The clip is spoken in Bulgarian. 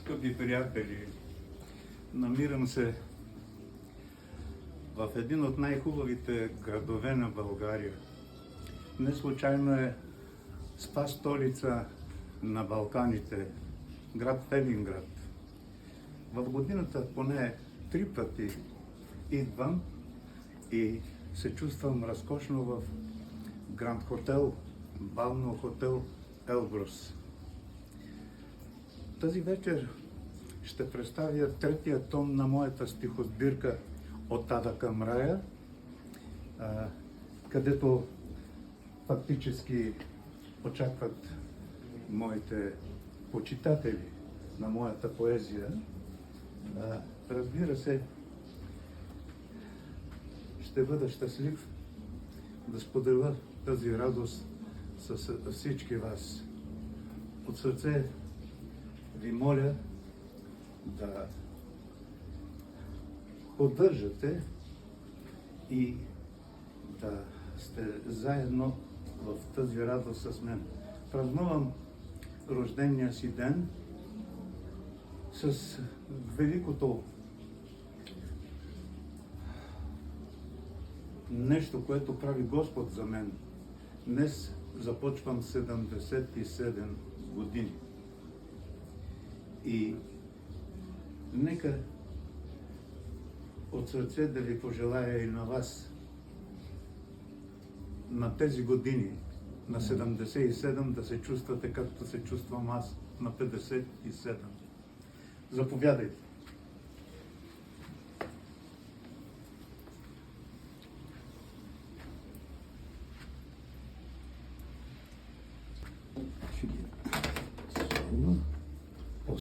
Скъпи приятели, намирам се в един от най-хубавите градове на България. Не случайно е спа столица на Балканите, град Велинград. В годината поне 3 пъти идвам и се чувствам разкошно в Гранд Хотел, бално хотел Елбрус. Тази вечер ще представя третия том на моята стихосбирка "От ада към рая", където фактически очакват моите почитатели на моята поезия. Разбира се, ще бъда щастлив да споделя тази радост с всички вас. От сърце ви моля да поддържате и да сте заедно в тази радост с мен. Празнувам рождения си ден с великото нещо, което прави Господ за мен. Днес започвам 77 години. И нека от сърце да ви пожелая и на вас на тези години, на 77, да се чувствате както се чувствам аз на 57. Заповядайте. Ще ги